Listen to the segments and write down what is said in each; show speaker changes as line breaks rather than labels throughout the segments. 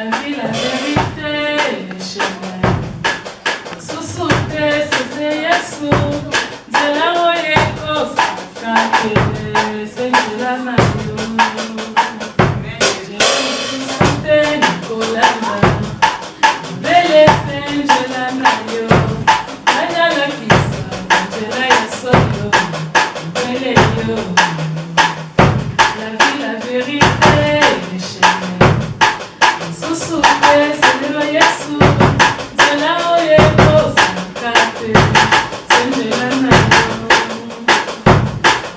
La vie, la vérité, le chemin. Susute, c'était Yesu. Zela oye kosa kake, senjela na yo. Susute, Nicolanda. Bele senjela na yo. Nanyala kisa, senjela ya solo. Bele yo. La vie, la vérité, le chemin. Susute, c'était Yesu. Zela oye kosa kake, senjela na yo.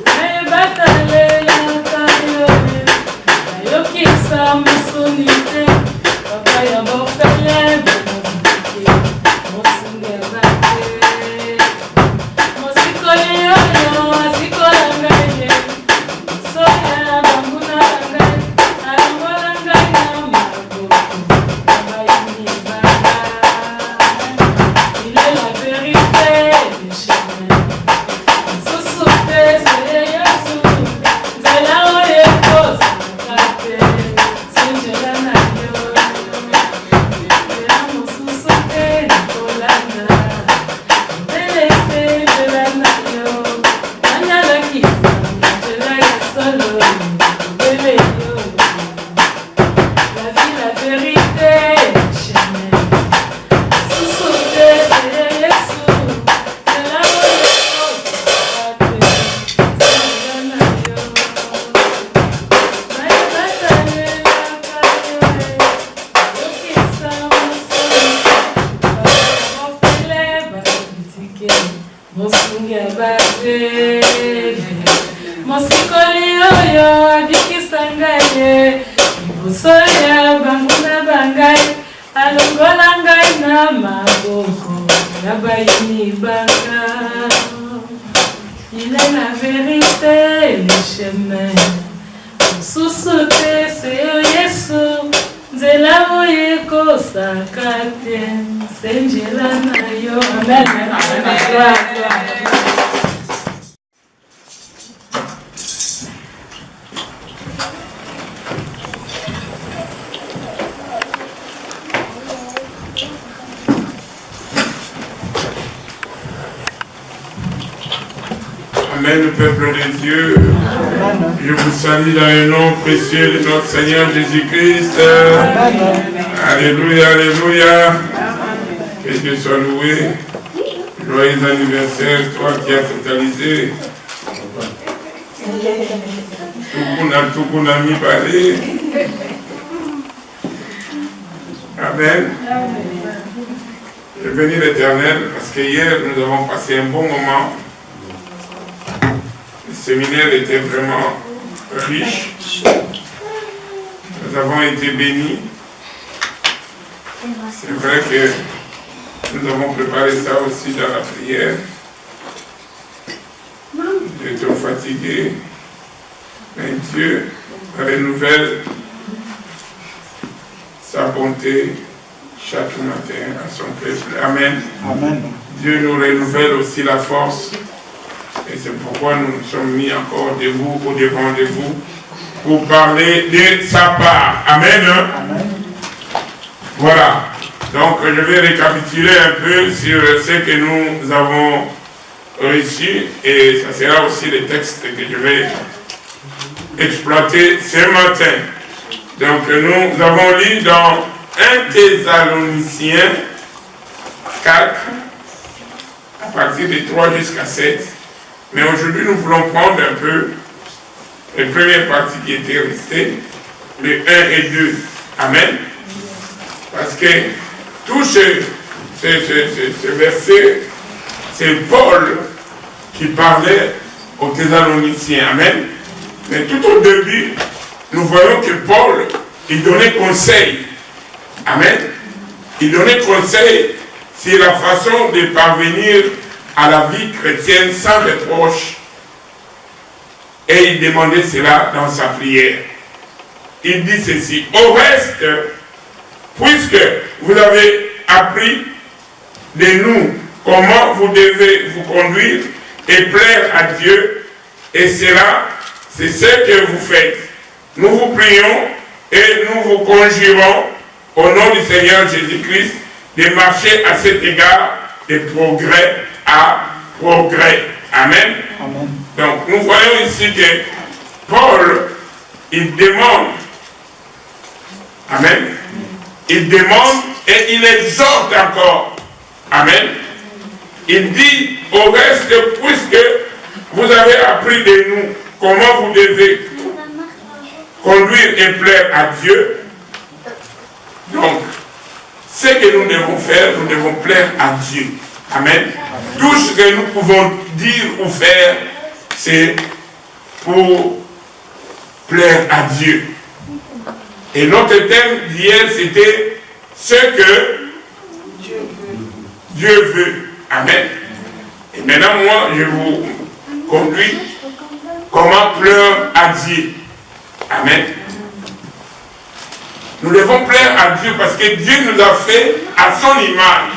Me batalela kayo, kayo kisa musonite. Papa ya bofele, bonobike, mosunge bate. Mosikoli yo, asikola ngaye. Soya bambuna ngai, arangola ngai na mago. Baba yini baba. Il est la vérité, le chemin. Susute, c'est Yesu. Zela oye kosa kake, senjela na yo. Amo susute, Nicolanda. Bele senjela na yo. Nanyala kisa, senjela ya solo. Bele yo. La vie, la vérité, le chemin. Susute, c'est Yesu. Zela oye kosa kake, senjela na yo. Me batalela kayo, kayo kisa musonite. Papa bofele, bakitike, mosunge bate. Mosikoli oyo abikisa ngai, ibusoya banguna bangai, alongola ngai na maboko ya bayini banga. Il est la vérité, le chemin. Susute, c'est Yesu. Nzela oye kosa kate, senjela na yo. Amen. Amen. Gloire.
Amen, le peuple de Dieu. Je vous salue dans le nom précieux de notre Seigneur Jésus-Christ. Alléluia, alléluia. Que Dieu soit loué. Joyeux anniversaire, toi qui as totalisé. Tout qu'on a mis parler. Amen. Je bénis l'Éternel parce que hier nous avons passé un bon moment. Le séminaire était vraiment riche. Nous avons été bénis. C'est vrai que nous avons préparé ça aussi dans la prière. J'étais fatigué. Mais Dieu renouvelle sa bonté chaque matin à son peuple. Amen.
Amen.
Dieu nous renouvelle aussi la force. Et c'est pourquoi nous nous sommes mis encore debout au devant de vous pour parler de sa part. Amen.
Amen.
Voilà. Donc je vais récapituler un peu sur ce que nous avons reçu et ça sera aussi le texte que je vais exploiter ce matin. Donc nous avons lu dans 1 Thessaloniciens 4 à partir de 3 jusqu'à 7. Mais aujourd'hui, nous voulons prendre un peu les premières parties qui étaient restées, les 1 et 2. Amen. Parce que tout ce verset, c'est Paul qui parlait aux Thessaloniciens. Amen. Mais tout au début, nous voyons que Paul, il donnait conseil. Amen. Il donnait conseil sur la façon de parvenir à la vie chrétienne sans reproche. Et il demandait cela dans sa prière. Il dit ceci: au reste, puisque puisque vous avez appris de nous comment vous devez vous conduire et plaire à Dieu, et cela, c'est ce que vous faites. Nous vous prions et nous vous conjurons au nom du Seigneur Jésus-Christ de marcher à cet égard de progrès à progrès. Amen.
Amen.
Donc nous voyons ici que Paul, il demande, amen, il demande et il exhorte encore. Amen. Il dit au reste, puisque vous avez appris de nous comment vous devez conduire et plaire à Dieu, donc ce que nous devons faire, nous devons plaire à Dieu. Amen. Tout ce que nous pouvons dire ou faire, c'est pour plaire à Dieu. Et notre thème d'hier, c'était ce que Dieu veut. Amen. Et maintenant, moi, je vous conduis comment plaire à Dieu. Amen. Nous devons plaire à Dieu parce que Dieu nous a fait à son image.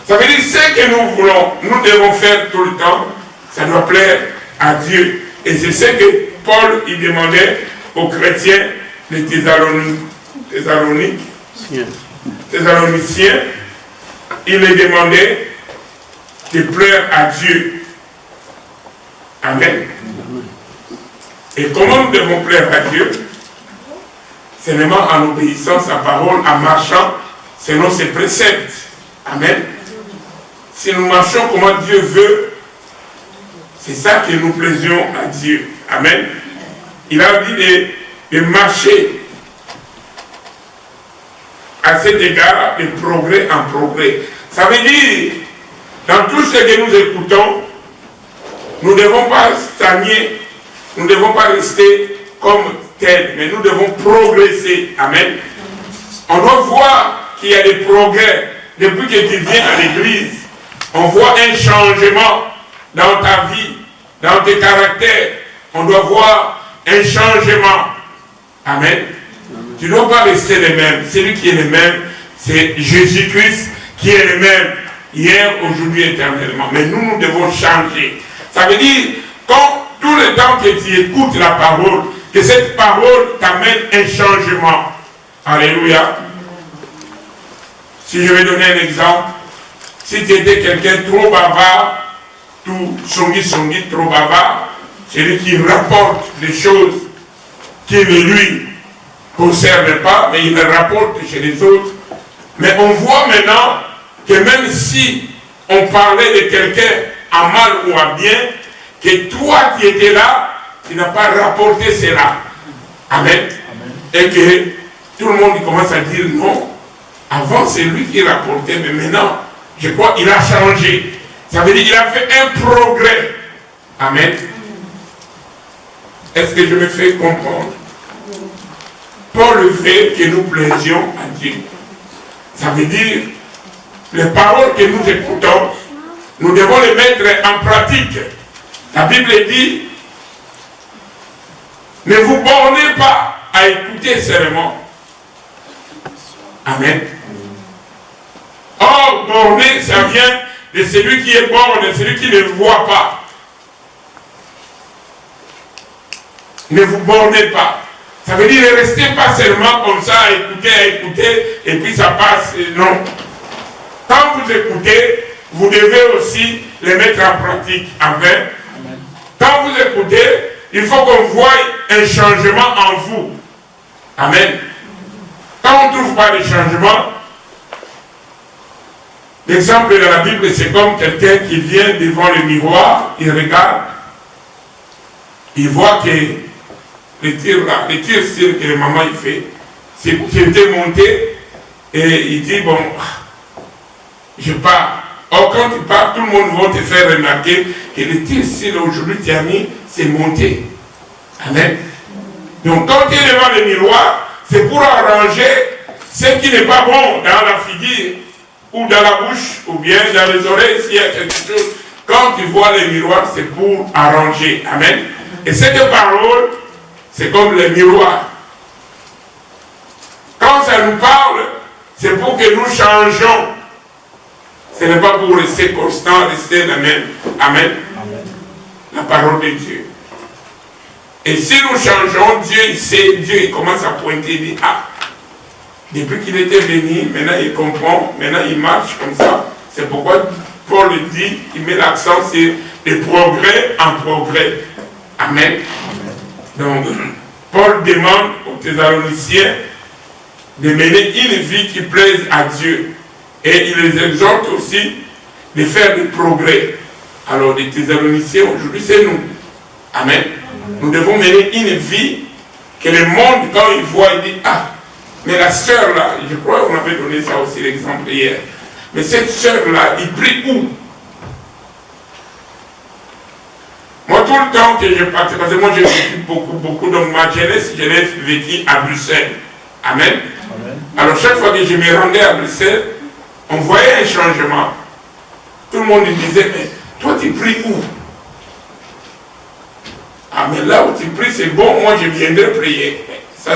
Ça veut dire ce que nous voulons, nous devons faire tout le temps, ça doit plaire à Dieu. Et c'est ce que Paul il demandait aux chrétiens, les Thessaloniciens, il les demandait de plaire à Dieu. Amen. Et comment nous devons plaire à Dieu? C'est vraiment en obéissant sa parole, en marchant selon ses préceptes. Amen. Si nous marchons comme Dieu veut, c'est ça que nous plaisions à Dieu. Amen. Il a dit de marcher à cet égard de progrès en progrès. Ça veut dire, dans tout ce que nous écoutons, nous ne devons pas stagner, nous ne devons pas rester comme tels, mais nous devons progresser. Amen. On doit voir qu'il y a des progrès depuis que tu viens à l'église. On voit un changement dans ta vie, dans tes caractères. On doit voir un changement. Amen. Tu ne dois pas rester le même. Celui qui est le même, c'est Jésus-Christ qui est le même hier, aujourd'hui, éternellement. Mais nous, nous devons changer. Ça veut dire, quand tout le temps que tu écoutes la parole, que cette parole t'amène un changement. Alléluia. Si je vais donner un exemple, si tu étais quelqu'un trop bavard, tout songi, trop bavard, celui qui rapporte des choses qui ne lui concernent pas, mais il les rapporte chez les autres. Mais on voit maintenant que même si on parlait de quelqu'un en mal ou en bien, que toi qui étais là, tu n'as pas rapporté cela. Amen. Et que tout le monde commence à dire non. Avant, c'est lui qui rapportait, mais maintenant, je crois qu'il a changé. Ça veut dire qu'il a fait un progrès. Amen. Est-ce que je me fais comprendre? Paul veut que nous plaisions à Dieu. Ça veut dire, les paroles que nous écoutons, nous devons les mettre en pratique. La Bible dit, ne vous bornez pas à écouter seulement. Amen. Or, borné, ça vient de celui qui est borné, de celui qui ne voit pas. Ne vous bornez pas. Ça veut dire ne restez pas seulement comme ça à écouter, et puis ça passe. Non. Quand vous écoutez, vous devez aussi les mettre en pratique. Amen. Quand vous écoutez, il faut qu'on voie un changement en vous. Amen. Quand on ne trouve pas de changement, l'exemple de la Bible, c'est comme quelqu'un qui vient devant le miroir, il regarde, il voit que le tir style que la maman il fait, c'était monté, et il dit, bon, je pars. Or, quand tu pars, tout le monde va te faire remarquer que le tir style aujourd'hui, tu as mis, c'est monté. Amen. Donc, quand tu es devant le miroir, c'est pour arranger ce qui n'est pas bon dans la figure, ou dans la bouche, ou bien dans les oreilles, s'il y a quelque chose. Quand tu vois le miroir, c'est pour arranger. Amen. Et cette parole, c'est comme le miroir. Quand ça nous parle, C'est pour que nous changeons. Ce n'est pas pour rester constant, rester la même. Amen. Amen. La parole de Dieu. Et si nous changeons, Dieu, il sait, Dieu il commence à pointer, il dit, ah, depuis qu'il était venu, maintenant il comprend, maintenant il marche comme ça. C'est pourquoi Paul dit, il met l'accent sur le progrès en progrès. Amen. Donc, Paul demande aux Thessaloniciens de mener une vie qui plaise à Dieu. Et il les exhorte aussi de faire des progrès. Alors, les Thessaloniciens, aujourd'hui, c'est nous. Amen. Nous devons mener une vie que le monde, quand il voit, il dit, ah, mais la sœur là, je crois qu'on avait donné ça aussi l'exemple hier, mais cette sœur là, il prie où? Moi, tout le temps que je partais, parce que moi j'ai vécu beaucoup, donc ma jeunesse, je l'ai vécu à Bruxelles. Amen. Amen. Alors chaque fois que je me rendais à Bruxelles, on voyait un changement. Tout le monde me disait, mais toi tu pries où? Ah, mais là où tu pries, c'est bon, moi je viendrai prier. Ça,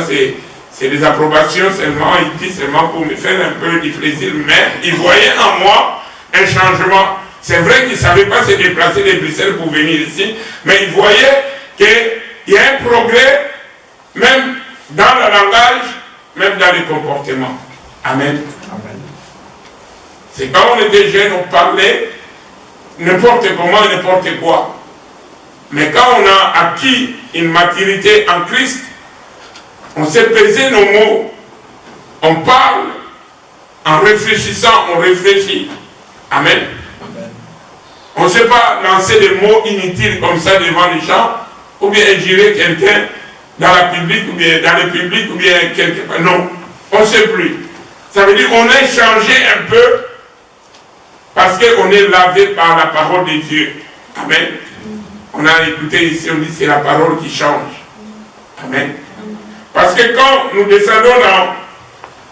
c'est des approbations seulement, il dit seulement pour me faire un peu du plaisir, mais il voyait en moi un changement. C'est vrai qu'il ne savait pas se déplacer de Bruxelles pour venir ici, mais il voyait qu'il y a un progrès, même dans le langage, même dans les comportements. Amen. Amen. C'est quand on était jeunes, on parlait n'importe comment, n'importe quoi. Mais quand on a acquis une maturité en Christ, on sait peser nos mots, on parle, en réfléchissant, on réfléchit. Amen. Amen. On ne sait pas lancer des mots inutiles comme ça devant les gens, ou bien injurer quelqu'un dans la public, ou bien dans le public, ou bien quelque part. Non, on ne sait plus. Ça veut dire qu'on a changé un peu parce qu'on est lavé par la parole de Dieu. Amen. On a écouté ici, on dit c'est la parole qui change. Amen. Parce que quand nous descendons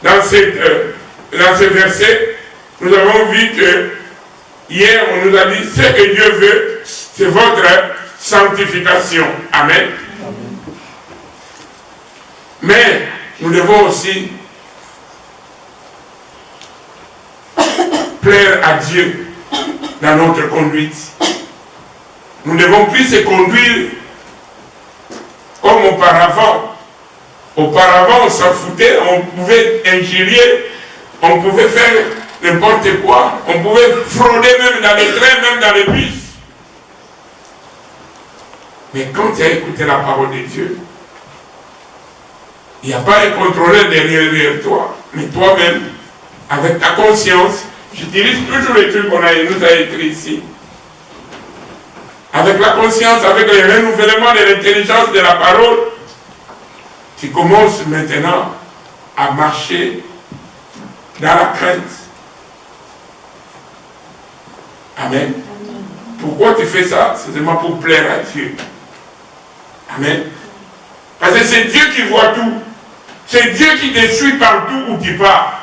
dans ce verset, nous avons vu que hier on nous a dit ce que Dieu veut, c'est votre sanctification. Amen. Amen. Mais nous devons aussi plaire à Dieu dans notre conduite. Nous ne devons plus se conduire comme auparavant. Auparavant, on s'en foutait, on pouvait injurier, on pouvait faire n'importe quoi, on pouvait frauder même dans les trains, même dans les bus. Mais quand tu as écouté la parole de Dieu, il n'y a pas un contrôleur derrière toi, mais toi-même, avec ta conscience, j'utilise toujours les trucs qu'on nous a écrits ici. Avec la conscience, avec le renouvellement de l'intelligence de la parole, tu commences maintenant à marcher dans la crainte. Amen. Pourquoi tu fais ça? C'est seulement pour plaire à Dieu. Amen. Parce que c'est Dieu qui voit tout. C'est Dieu qui te suit partout où tu pars.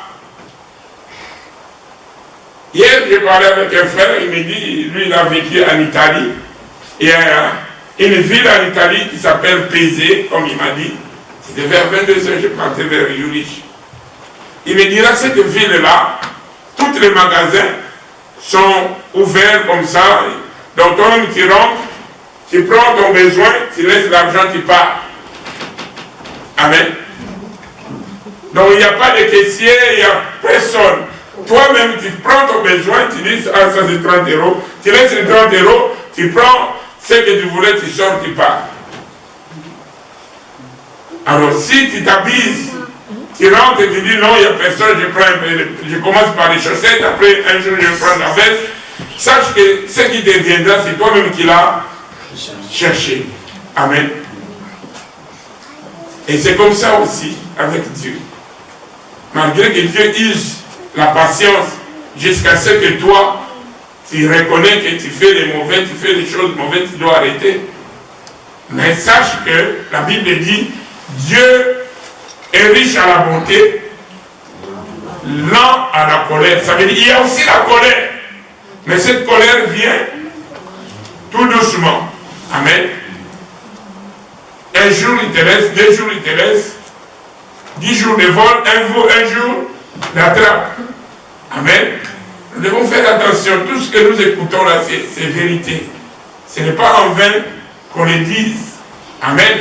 Hier, j'ai parlé avec un frère, il me dit, lui, il a vécu en Italie. Il y a une ville en Italie qui s'appelle Pesé, comme il m'a dit. C'était vers 22h, je partais vers Jülich. Il me dit, là, cette ville-là, tous les magasins sont ouverts comme ça. Donc, toi-même, tu rentres, tu prends ton besoin, tu laisses l'argent, tu pars. Amen. Donc, il n'y a pas de caissier, il n'y a personne. Toi-même, tu prends ton besoin, tu dis, ah, ça c'est 30 €. Tu laisses les 30 €, tu prends ce que tu voulais, tu sors, tu pars. Alors, si tu t'habilles, tu rentres et tu dis, non, il n'y a personne, je commence par les chaussettes, après un jour, je prends la veste. Sache que ce qui te viendra, c'est toi-même qui l'as cherché. Amen. Et c'est comme ça aussi avec Dieu. Malgré que Dieu use la patience jusqu'à ce que toi, tu reconnais que tu fais les mauvais, tu fais les choses mauvaises, tu dois arrêter. Mais sache que la Bible dit, Dieu est riche à la bonté, lent à la colère. Ça veut dire qu'il y a aussi la colère. Mais cette colère vient tout doucement. Amen. Un jour il te laisse, 2 jours il te laisse, 10 jours de vol, un jour l'attrape. Amen. Nous devons faire attention. Tout ce que nous écoutons là, c'est vérité. Ce n'est pas en vain qu'on le dise. Amen.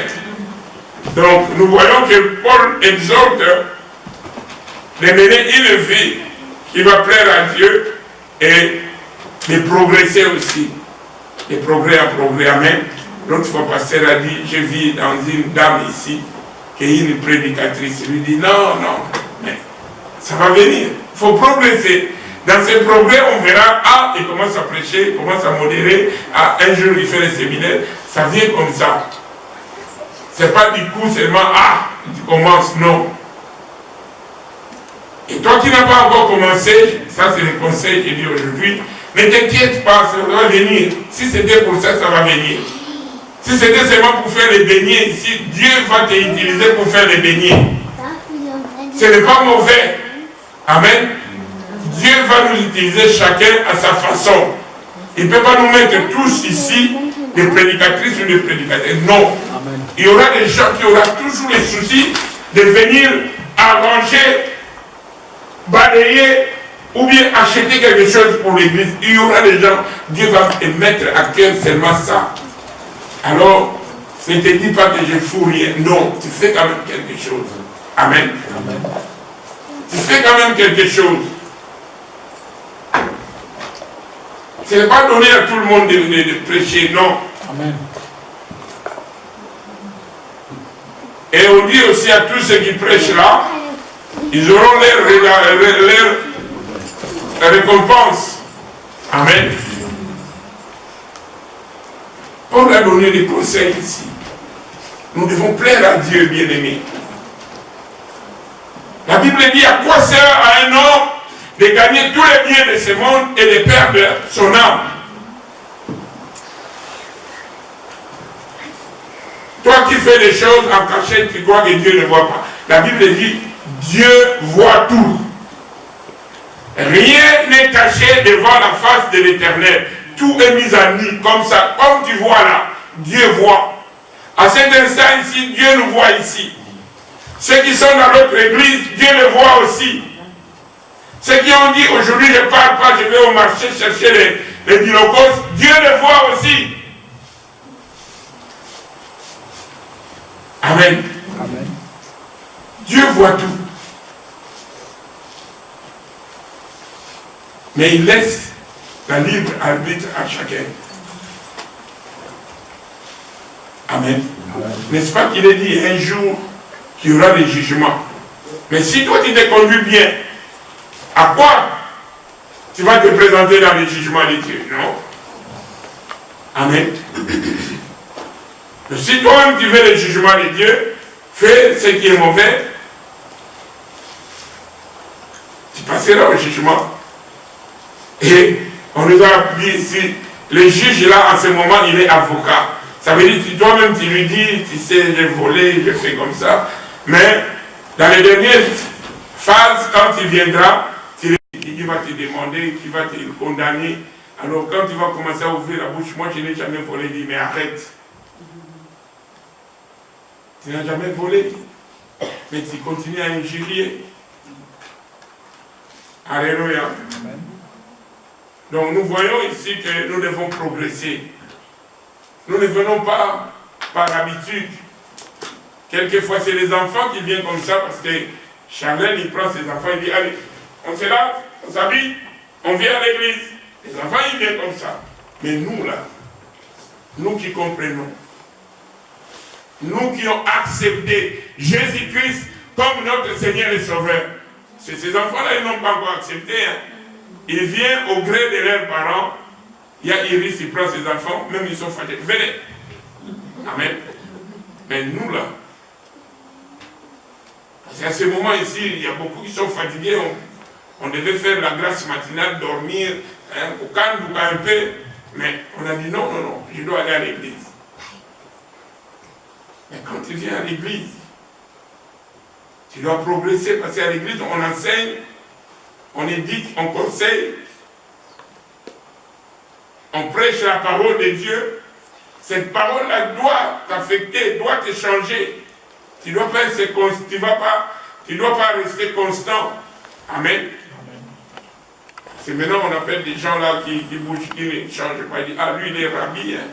Donc, nous voyons que Paul exhorte de mener une vie qui va plaire à Dieu et de progresser aussi. De progrès à progrès. Amen. L'autre fois, le pasteur a dit, je vis dans une dame ici, qui est une prédicatrice. Il lui dit, non, mais ça va venir. Il faut progresser. Dans ce progrès, on verra, il commence à prêcher, il commence à modérer, un jour il fait le séminaire, ça vient comme ça. C'est pas du coup seulement, tu commences, non. Et toi qui n'as pas encore commencé, ça c'est le conseil qu'il dit aujourd'hui, ne t'inquiète pas, ça va venir. Si c'était pour ça, ça va venir. Si c'était seulement pour faire les beignets ici, Dieu va t'utiliser pour faire les beignets. Ce n'est pas mauvais. Amen. Dieu va nous utiliser chacun à sa façon. Il ne peut pas nous mettre tous ici des prédicatrices ou des prédicateurs. Non. Amen. Il y aura des gens qui auront toujours les soucis de venir arranger, balayer ou bien acheter quelque chose pour l'église. Il y aura des gens, Dieu va te mettre à cœur seulement ça. Alors, ne te dis pas que je ne fous rien. Non, tu fais quand même quelque chose. Amen. Amen. Tu fais quand même quelque chose. Ce n'est pas donné à tout le monde de prêcher, non. Amen. Et on dit aussi à tous ceux qui prêchent là, ils auront leur récompense. Amen. On a donné des conseils ici. Nous devons plaire à Dieu, bien-aimé. La Bible dit à quoi sert à un homme de gagner tous les biens de ce monde et de perdre son âme. Toi qui fais les choses en cachette, tu crois que Dieu ne voit pas. La Bible dit, Dieu voit tout. Rien n'est caché devant la face de l'Éternel. Tout est mis à nu, comme ça. Comme tu vois là, Dieu voit. À cet instant ici, Dieu nous voit ici. Ceux qui sont dans l'autre église, Dieu le voit aussi. Ceux qui ont dit aujourd'hui je ne parle pas, je vais au marché chercher les dilocos, Dieu le voit aussi. Amen. Amen. Dieu voit tout. Mais il laisse la libre arbitre à chacun. Amen. N'est-ce pas qu'il est dit un jour qu'il y aura des jugements. Mais si toi tu te conduis bien, à quoi tu vas te présenter dans les jugements de Dieu? Non. Amen. Si toi-même tu veux le jugement de Dieu, fais ce qui est mauvais, tu passeras au jugement. Et on nous a dit ici, le juge là, en ce moment, il est avocat. Ça veut dire que toi-même tu lui dis, tu sais, j'ai volé, j'ai fait comme ça. Mais dans les dernières phases, quand il viendra, il va te demander, il va te condamner. Alors quand tu vas commencer à ouvrir la bouche, moi je n'ai jamais volé, il dit mais arrête. Tu n'as jamais volé, mais tu continues à injurier. Alléluia. Donc nous voyons ici que nous devons progresser. Nous ne venons pas par habitude. Quelquefois c'est les enfants qui viennent comme ça parce que Charlène il prend ses enfants, il dit allez, on se lave, on s'habille, on vient à l'église. Les enfants ils viennent comme ça. Mais nous là, nous qui comprenons, nous qui avons accepté Jésus-Christ comme notre Seigneur et Sauveur, ces enfants-là, ils n'ont pas encore accepté. Hein. Ils viennent au gré de leurs parents. Il y a Iris, il prend ses enfants, même ils sont fatigués. Venez. Amen. Mais nous là, parce qu'à ce moment ici, il y a beaucoup qui sont fatigués. On devait faire la grâce matinale, dormir, hein, au calme, un peu. Mais on a dit non, je dois aller à l'église. Mais quand tu viens à l'église, tu dois progresser parce qu'à l'église, on enseigne, on édite, on conseille, on prêche la parole de Dieu. Cette parole-là doit t'affecter, doit te changer. Tu ne dois pas rester constant. Amen. C'est maintenant on appelle des gens là qui bougent, qui ne changent pas. Ils disent, ah lui il est rabbi. Hein.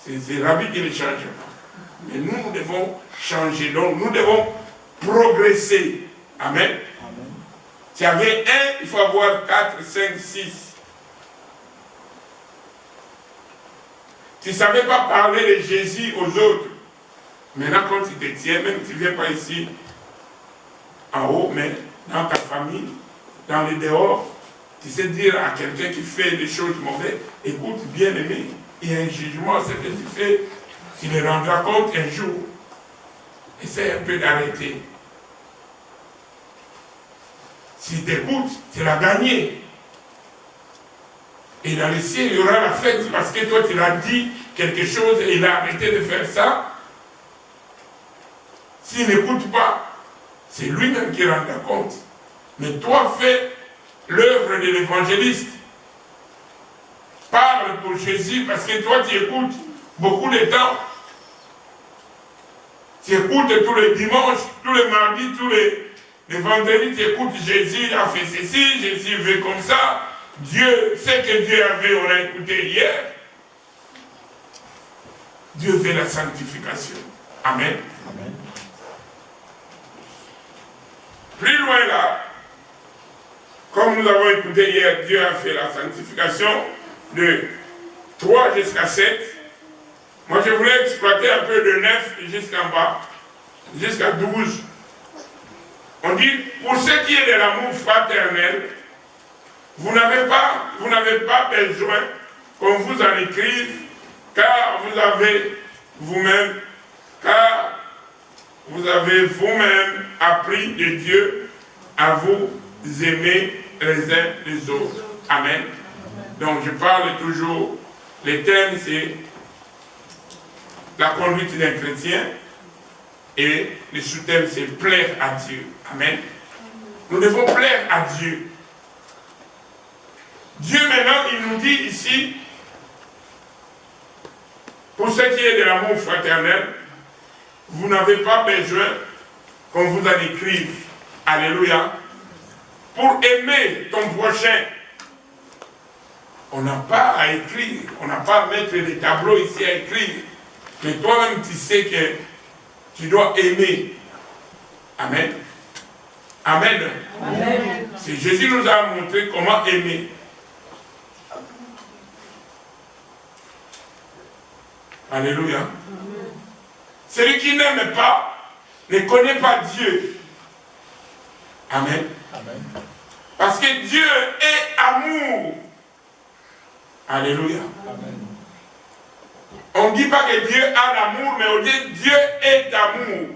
C'est rabbi qui ne change pas. Mais nous devons changer. Donc nous devons progresser. Amen. S'il y avait un, il faut avoir 4, 5, 6. Tu ne savais pas parler de Jésus aux autres. Maintenant, quand tu te tiens, même si tu ne viens pas ici, en haut, mais dans ta famille, dans les dehors, tu sais dire à quelqu'un qui fait des choses mauvaises, écoute, bien aimé, il y a un jugement, ce que tu fais, tu le rendras compte un jour. Essaye un peu d'arrêter. S'il t'écoute, tu l'as gagné. Et dans le ciel, il y aura la fête parce que toi, tu l'as dit quelque chose et il a arrêté de faire ça. S'il n'écoute pas, c'est lui-même qui rendra compte. Mais toi, fais l'œuvre de l'évangéliste. Parle pour Jésus parce que toi, tu écoutes beaucoup de temps. Tu écoutes tous les dimanches, tous les mardis, tous les vendredis, tu écoutes Jésus a fait ceci, Jésus veut comme ça. Dieu, ce que Dieu avait, on a écouté hier. Dieu fait la sanctification. Amen. Amen. Plus loin là, comme nous avons écouté hier, Dieu a fait la sanctification de 3 jusqu'à 7. Moi je voulais exploiter un peu de 9 jusqu'en bas, jusqu'à 12. On dit, pour ce qui est de l'amour fraternel, vous n'avez pas besoin qu'on vous en écrive, car vous avez vous-même appris de Dieu à vous aimer les uns les autres. Amen. Donc je parle toujours, le thème c'est la conduite d'un chrétien et le sous-thème c'est plaire à Dieu. Amen. Nous devons plaire à Dieu. Dieu maintenant, il nous dit ici, pour ce qui est de l'amour fraternel, vous n'avez pas besoin qu'on vous en écrive. Alléluia. Pour aimer ton prochain, on n'a pas à écrire, on n'a pas à mettre des tableaux ici à écrire. Mais toi-même, tu sais que tu dois aimer. Amen. Amen. Amen. C'est Jésus nous a montré comment aimer. Alléluia. Amen. Celui qui n'aime pas ne connaît pas Dieu. Amen. Amen. Parce que Dieu est amour. Alléluia. Amen. On ne dit pas que Dieu a l'amour, mais on dit Dieu est amour.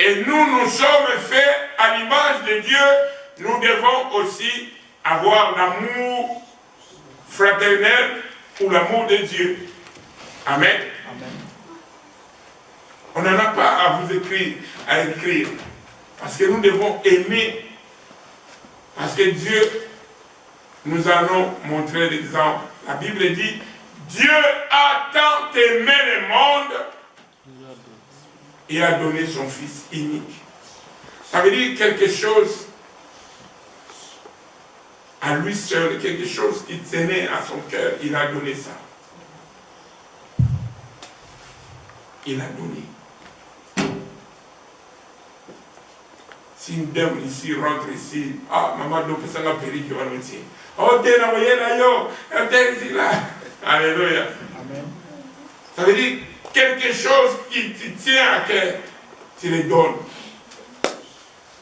Et nous sommes faits à l'image de Dieu. Nous devons aussi avoir l'amour fraternel ou l'amour de Dieu. Amen. Amen. On n'en a pas à vous écrire, parce que nous devons aimer, parce que Dieu, nous allons montrer l'exemple. La Bible dit, Dieu a tant aimé le monde, il a donné son Fils unique. Ça veut dire quelque chose à lui seul, quelque chose qui tenait à son cœur, il a donné ça. Il a donné. Si une dame ici rentre ici, ah, maman, donc ça va périr qui va nous dire. Oh, t'es là, yo, t'es ici là. Alléluia. Amen. Ça veut dire quelque chose qui te tient à cœur, tu le donnes.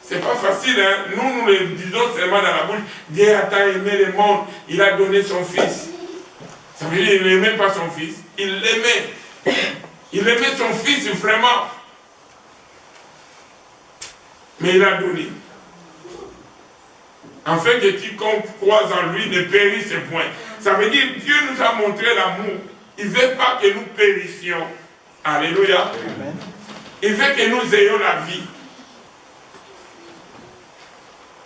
C'est pas facile, hein. Nous le disons seulement dans la bouche. Dieu a tant aimé le monde, il a donné son Fils. Ça veut dire qu'il n'aimait pas son Fils, il l'aimait. Il aimait son Fils vraiment. Mais il a donné. Afin que quiconque croise en lui ne périsse point. Ça veut dire que Dieu nous a montré l'amour. Il ne veut pas que nous périssions. Alléluia. Amen. Il veut que nous ayons la vie.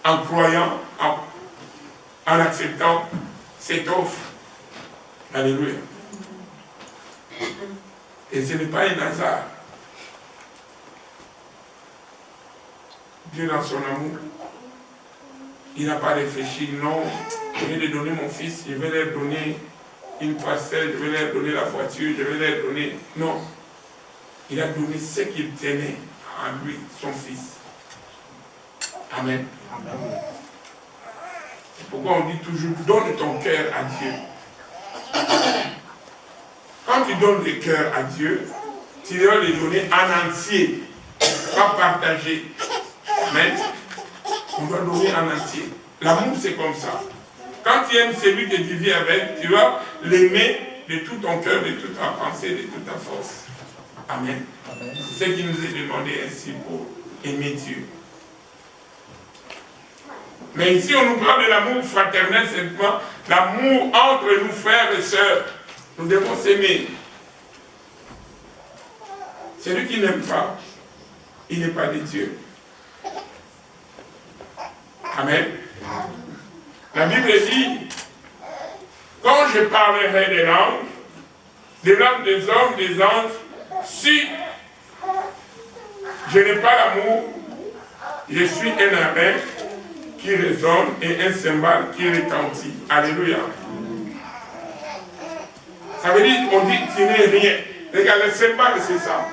En croyant, en acceptant cette offre. Alléluia. Et ce n'est pas un hasard. Dieu dans son amour. Il n'a pas réfléchi, non, je vais lui donner mon fils, je vais leur donner une parcelle, je vais leur donner la voiture, je vais leur donner... Non. Il a donné ce qu'il tenait à lui, son fils. Amen. Amen. C'est pourquoi on dit toujours, donne ton cœur à Dieu. Quand tu donnes le cœur à Dieu, tu dois le donner en entier, pas partager. Amen. On doit donner en entier. L'amour, c'est comme ça. Quand tu aimes celui que tu vis avec, tu dois l'aimer de tout ton cœur, de toute ta pensée, de toute ta force. Amen. Amen. C'est ce qui nous est demandé ainsi pour aimer Dieu. Mais ici, on nous parle de l'amour fraternel, simplement l'amour entre nous, frères et sœurs. Nous devons s'aimer. Celui qui n'aime pas, il n'est pas de Dieu. Amen. La Bible dit, quand je parlerai des langues des hommes, des anges, si je n'ai pas l'amour, je suis un abeille qui résonne et un cymbale qui retentit. Alléluia. Ça veut dire, on dit, tu n'es rien. Regarde, le cymbale, c'est ça.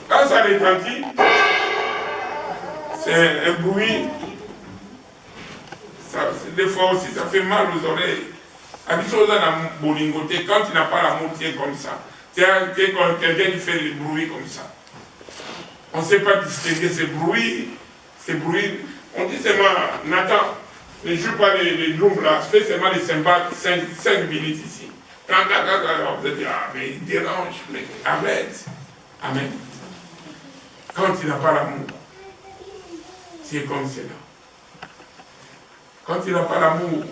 Quand ça retentit, c'est un bruit. Des fois aussi, ça fait mal aux oreilles. Quand tu n'as pas l'amour, tu es comme ça. Tu es comme quelqu'un qui fait des bruits comme ça. On ne sait pas distinguer ces bruits. On dit seulement, Nathan, ne joue pas les drums là, fais seulement les cymbales 5 minutes ici. Quand vous allez dire, ah, mais il dérange, mais arrête. Amen. Quand tu n'as pas l'amour, c'est comme cela. Quand tu n'as pas l'amour,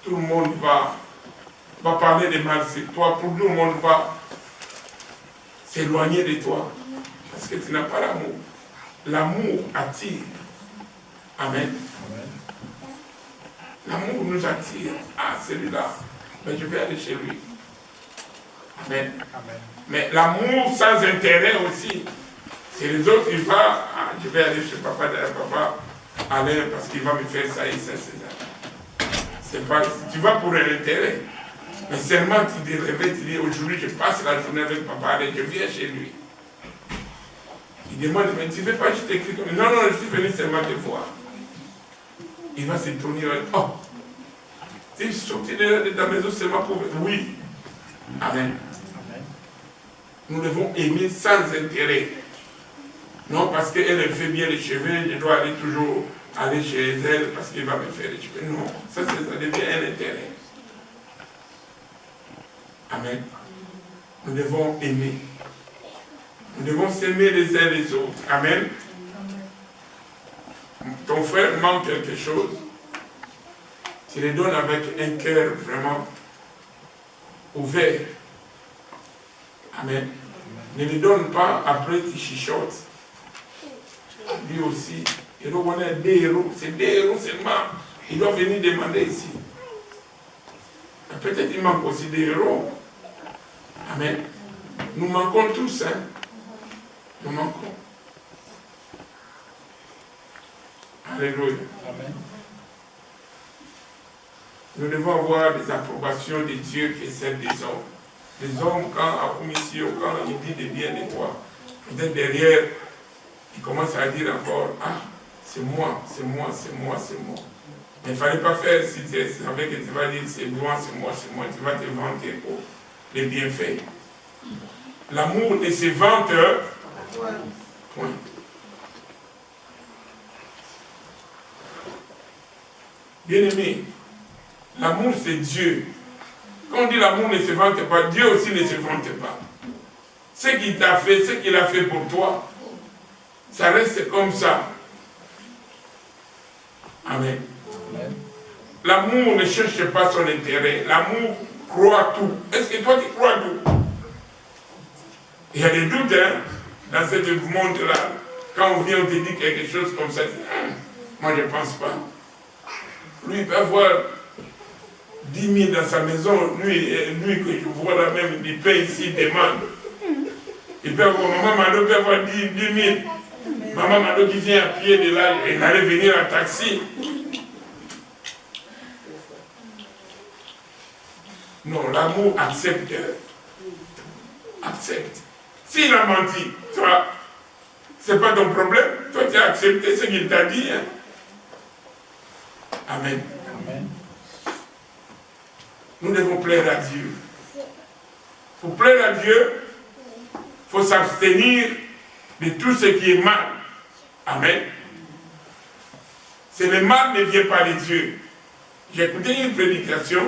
tout le monde va parler de mal sur toi, tout le monde va s'éloigner de toi. Parce que tu n'as pas l'amour. L'amour attire. Amen. L'amour nous attire. Ah, celui-là, mais je vais aller chez lui. Amen. Amen. Mais l'amour sans intérêt aussi. C'est les autres qui vont, ah, je vais aller chez papa, aller parce qu'il va me faire ça et ça, c'est ça. C'est pas, tu vas pour un intérêt. Mais seulement tu te réveilles, tu dis aujourd'hui je passe la journée avec papa, allez, je viens chez lui. Il demande, mais tu ne veux pas, je t'écris comme non, non, je suis venu seulement te voir. Il va se tourner, oh, tu es sorti de ta maison seulement pour... Oui. Amen. Nous devons aimer sans intérêt. Non, parce qu'elle fait bien les cheveux, je dois aller toujours aller chez elle parce qu'il va me faire les cheveux. Non, ça devient un intérêt. Amen. Nous devons aimer. Nous devons s'aimer les uns les autres. Amen. Ton frère manque quelque chose. Tu le donnes avec un cœur vraiment ouvert. Amen. Ne le donne pas après tu chichotes. Lui aussi, il doit avoir des héros. C'est des héros seulement. Il doit venir demander ici. Peut-être qu'il manque aussi des héros. Amen. Nous manquons tous, hein. Nous manquons. Alléluia. Amen. Nous devons avoir des approbations de Dieu qui est celle des hommes. Les hommes, quand à commission, quand ils disent des biens de toi, peut-être derrière, ils commencent à dire encore, ah, c'est moi, c'est moi, c'est moi, c'est moi. Mais il ne fallait pas faire, si tu savais que tu vas dire, c'est moi, c'est moi, c'est moi, tu vas te vanter pour les bienfaits. L'amour ne se vante, point. Bien-aimé, l'amour c'est Dieu. Quand on dit l'amour ne se vante pas, Dieu aussi ne se vante pas. Ce qu'il t'a fait, ce qu'il a fait pour toi, ça reste comme ça. Amen. Amen. L'amour ne cherche pas son intérêt. L'amour croit tout. Est-ce que toi tu crois tout? Il y a des doutes hein, dans ce monde-là. Quand on vient, on te dit quelque chose comme ça, moi je ne pense pas. Lui, il peut avoir 10 000 dans sa maison, lui que je vois là même, il paye ici, il demande. Il peut avoir, maman Mado peut avoir 10 000. Maman Mado qui vient à pied de là, elle allait venir en taxi. Non, l'amour accepte. Accepte. S'il a menti, toi, c'est pas ton problème. Toi, tu as accepté ce qu'il t'a dit. Hein. Amen. Amen. Nous devons plaire à Dieu. Pour plaire à Dieu, il faut s'abstenir de tout ce qui est mal. Amen. C'est le mal ne vient pas de Dieu. J'ai écouté une prédication,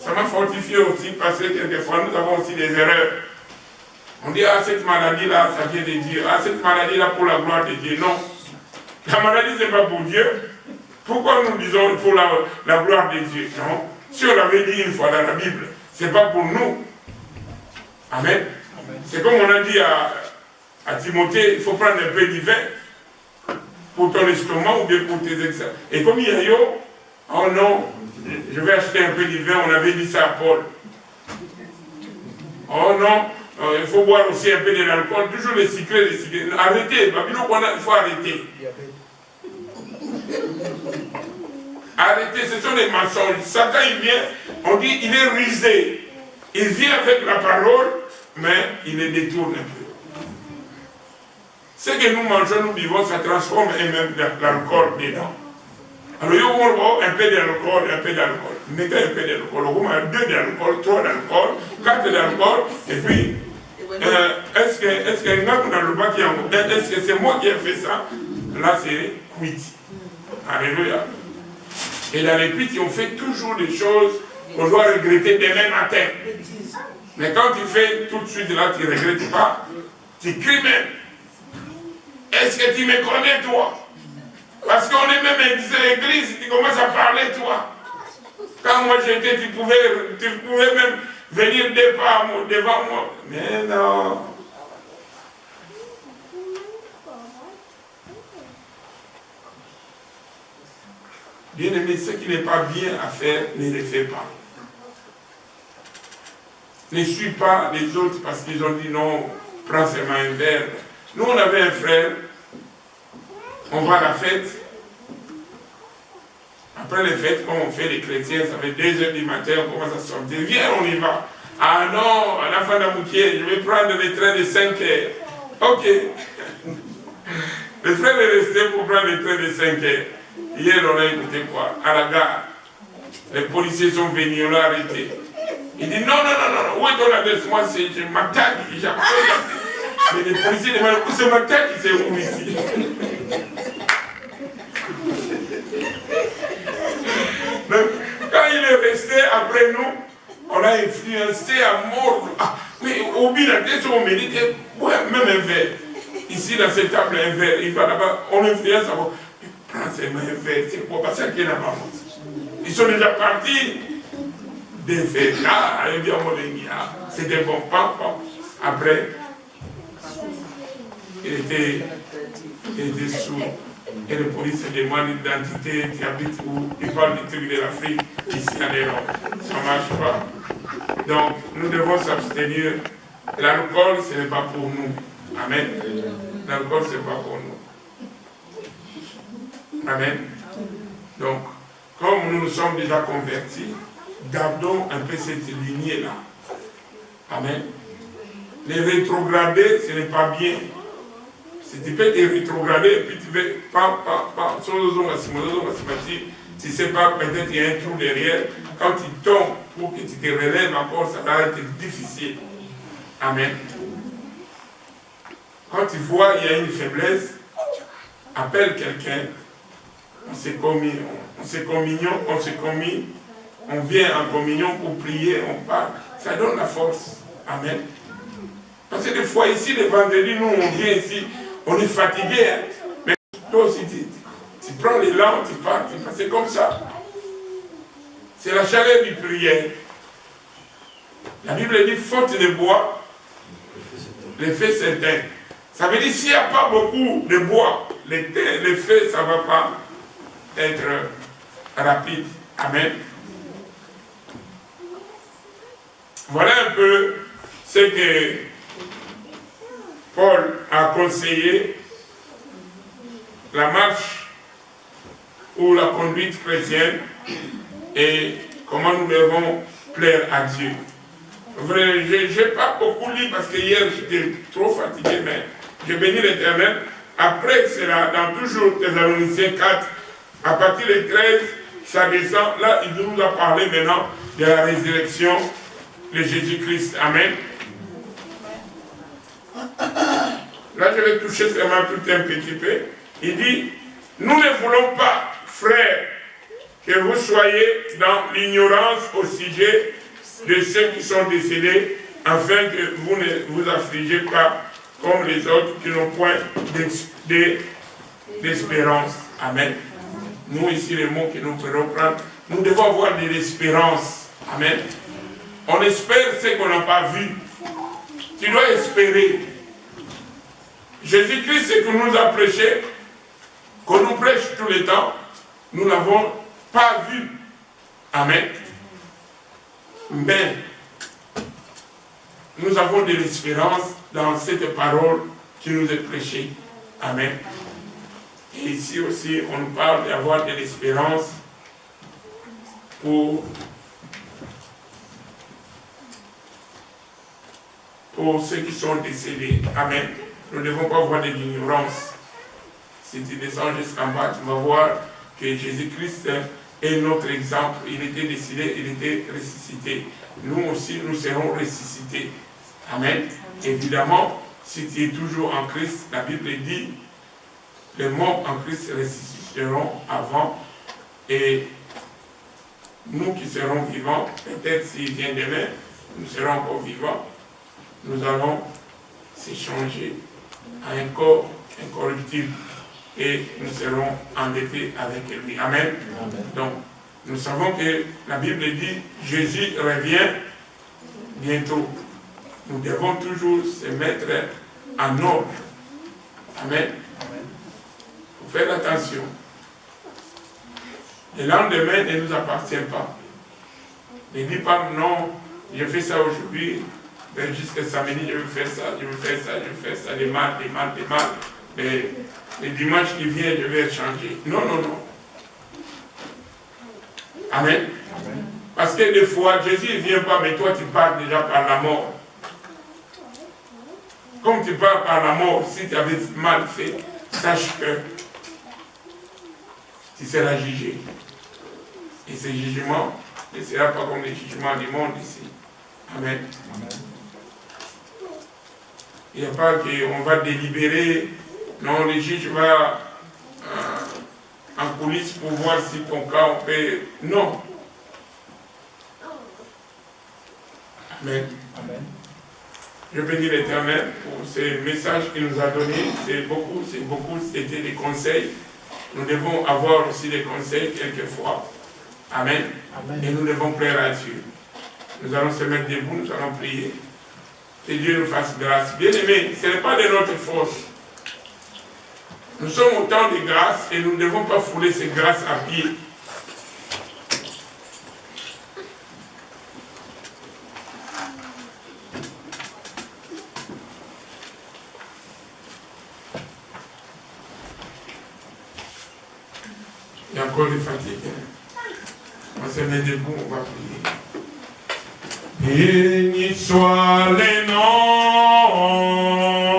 ça m'a fortifié aussi parce que quelquefois nous avons aussi des erreurs. On dit, ah, cette maladie-là, ça vient de Dieu. Ah, cette maladie-là pour la gloire de Dieu. Non. La maladie, ce n'est pas pour Dieu. Pourquoi nous disons pour la gloire de Dieu? Non. Si on l'avait dit une fois dans la Bible, ce n'est pas pour nous. Amen. C'est comme on a dit à Timothée, il faut prendre un peu de vin pour ton estomac ou bien pour tes examens. Et comme il y a yo, oh non, je vais acheter un peu de vin, on avait dit ça à Paul. Oh non, il faut boire aussi un peu de l'alcool, toujours les secrets, les secrets. Arrêtez, Babylone, il faut arrêter. Arrêtez, ce sont des mensonges. Satan, il vient, on dit, il est rusé. Il vient avec la parole, mais il les détourne un peu. Ce que nous mangeons, nous vivons, ça transforme même l'alcool dedans. Alors, il y a un peu d'alcool, un peu d'alcool. Mettez un peu d'alcool. On a 2 d'alcool, 3 d'alcool, 4 d'alcool. Et puis, est-ce que c'est moi qui ai fait ça? Là, c'est quit. Alléluia. Et dans les quits, on fait toujours des choses qu'on doit regretter demain matin. Mais quand tu fais tout de suite là, tu ne regrettes pas, tu cries même. Est-ce que tu me connais, toi? Parce qu'on est même à l'église, tu commences à parler, toi. Quand moi j'étais, tu pouvais même venir devant moi. Mais non. Bien aimé, ce qui n'est pas bien à faire, ne le fais pas. Ne suis pas les autres parce qu'ils ont dit non, prends seulement un verre. Nous, on avait un frère, on va à la fête. Après les fêtes, comme on fait les chrétiens, ça fait 2 h du matin, on commence à sortir. Viens, on y va. Ah non, à la fin d'Amoutier, je vais prendre le train de 5 h. Ok. Le frère est resté pour prendre le train de 5 h. Hier, on a écouté quoi? À la gare. Les policiers sont venus, on l'a arrêté. Il dit non, où est ton adresse? Moi, c'est Matadi, j'appelle. Mais les policiers demandent où c'est Matadi, c'est où ici? Donc, quand il est resté après nous, on a influencé à mort. Ah, mais au bout de la tête, on médite, ouais, même un verre. Ici, dans cette table, un verre, il va là-bas, on influence à mort. Prends seulement un verre, c'est quoi? Parce qu'il y en a pas. Ils sont déjà partis. Des faits là, c'était bon, pas. Après, il était sourd. Et le police demande l'identité, tu habites où? Il parle du truc de l'Afrique, ici à l'Europe. Ça ne marche pas. Donc, nous devons s'abstenir. L'alcool, ce n'est pas pour nous. Amen. L'alcool, ce n'est pas pour nous. Amen. Donc, comme nous nous sommes déjà convertis, gardons un peu cette lignée-là. Amen. Les rétrograder, ce n'est pas bien. Si tu peux te rétrograder et puis tu veux tu ne sais pas, peut-être il y a un trou derrière. Quand tu tombes pour que tu te relèves encore, ça va être difficile. Amen. Quand tu vois qu'il y a une faiblesse, appelle quelqu'un. On s'est commis, on vient en communion pour prier, on parle. Ça donne la force. Amen. Parce que des fois ici, le vendredi, nous on vient ici, on est fatigué. Hein? Mais toi aussi, tu prends l'élan, tu pars, c'est comme ça. C'est la chaleur du prière. La Bible dit, faute de bois, l'effet s'éteint. Ça veut dire, s'il n'y a pas beaucoup de bois, l'effet, ça ne va pas être rapide. Amen. Voilà un peu ce que Paul a conseillé la marche ou la conduite chrétienne et comment nous devons plaire à Dieu. Vrai, je n'ai pas beaucoup lu parce que hier j'étais trop fatigué, mais j'ai béni l'Éternel. Après cela, dans toujours Thessaloniciens 4, à partir de 13, ça descend. Là, il nous a parlé maintenant de la résurrection de Jésus-Christ. Amen. Là, je vais toucher seulement tout un petit peu. Il dit, nous ne voulons pas, frères, que vous soyez dans l'ignorance au sujet de ceux qui sont décédés, afin que vous ne vous affligez pas comme les autres qui n'ont point d'espérance. Amen. Nous, ici, les mots que nous pourrons prendre, nous devons avoir de l'espérance. Amen. On espère ce qu'on n'a pas vu. Tu dois espérer. Jésus-Christ, ce que nous a prêché, qu'on nous prêche tout le temps, nous ne l'avons pas vu. Amen. Mais nous avons de l'espérance dans cette parole qui nous est prêchée. Amen. Et ici aussi, on nous parle d'avoir de l'espérance pour ceux qui sont décédés. Amen. Nous ne devons pas avoir de l'ignorance. Si tu descends jusqu'en bas, tu vas voir que Jésus-Christ est notre exemple. Il était décédé, il était ressuscité. Nous aussi, nous serons ressuscités. Amen. Évidemment, si tu es toujours en Christ, la Bible dit, les morts en Christ ressusciteront avant. Et nous qui serons vivants, peut-être s'il vient demain, nous serons encore vivants. Nous allons s'échanger à un corps incorruptible et nous serons endettés avec lui. Amen. Amen. Donc, nous savons que la Bible dit Jésus revient bientôt. Nous devons toujours se mettre en ordre. Amen. Il faut faire attention. Le lendemain ne nous appartient pas. Ne dis pas non, je fais ça aujourd'hui. Jusqu'à samedi, je veux faire ça, je veux faire ça, je veux faire ça, des mal. Mais le dimanche qui vient, je vais changer. Non. Amen. Amen. Parce que des fois, Jésus ne vient pas, mais toi, tu pars déjà par la mort. Comme tu pars par la mort, si tu avais mal fait, sache que tu seras jugé. Et ce jugement ne sera pas comme le jugement du monde ici. Amen. Amen. Il n'y a pas qu'on va délibérer. Non, le juge va en coulisses pour voir si ton cas on peut. Non. Amen. Amen. Je bénis l'Éternel pour ce message qu'il nous a donné. C'est beaucoup, c'était des conseils. Nous devons avoir aussi des conseils quelquefois. Amen. Amen. Et nous devons plaire à Dieu. Nous allons se mettre debout, nous allons prier. Que Dieu nous fasse grâce. Bien aimé, ce n'est pas de notre force. Nous sommes au temps de grâce et nous ne devons pas fouler ces grâces à pied. Il y a encore des fatigues. On se met debout, on va prier. Béni soit le nom.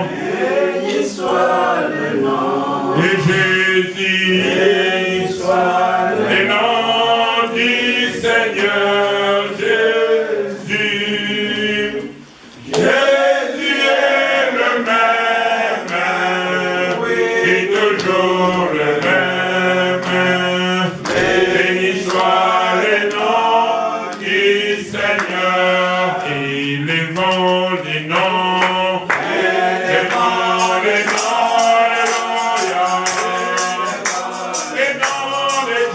Béni soit le nom
de Jésus.
Béni soit
le nom du Seigneur Jésus. Jésus est le même, et toujours le même. Béni soit le nom du Seigneur. Élevons le nom. Élevons le nom.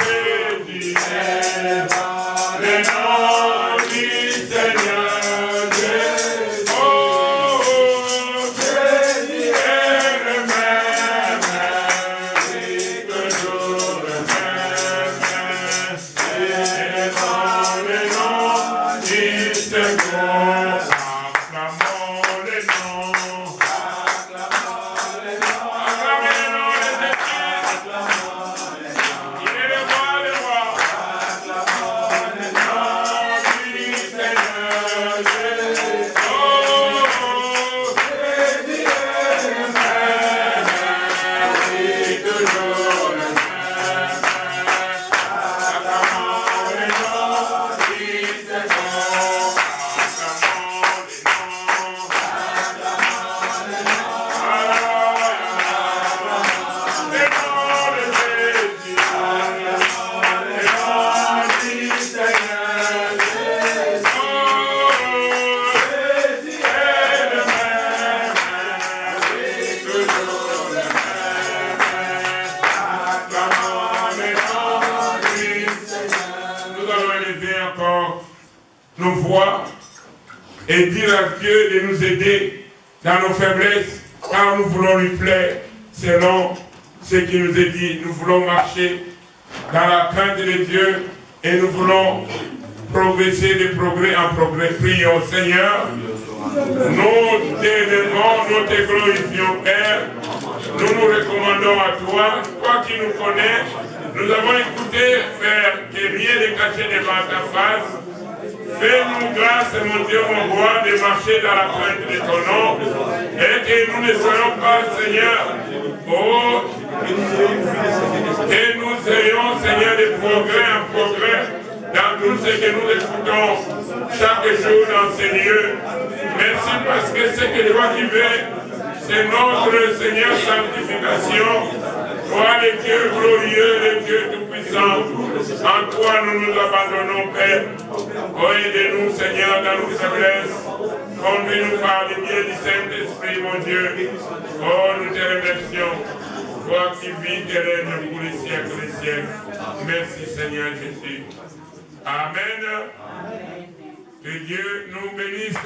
voix et dire à Dieu de nous aider dans nos faiblesses, car nous voulons lui plaire selon ce qui nous est dit. Nous voulons marcher dans la crainte de Dieu et nous voulons progresser de progrès en progrès. Prions, Seigneur. Nous t'élevons, nous te glorifions, Père. Nous nous recommandons à toi, toi qui nous connais. Nous avons écouté, Père, que rien n'est caché devant ta face. Fais-nous grâce, mon Dieu, mon roi, de marcher dans la crainte de ton nom. Et que nous ne soyons pas, Seigneur, que nous ayons, Seigneur, de progrès en progrès dans tout ce que nous écoutons chaque jour dans ces lieux. Merci parce que ce que toi qui veux, c'est notre Seigneur sanctification. Toi, le Dieu glorieux, le Dieu tout-puissant, en toi nous nous abandonnons, Père. Oh, aidez-nous, Seigneur, dans nos faiblesses. Conduis-nous par le biais du Saint-Esprit, mon Dieu. Oh, nous te remercions. Toi qui vis et règnes pour les siècles des siècles. Merci, Seigneur Jésus. Amen. Que Dieu nous bénisse.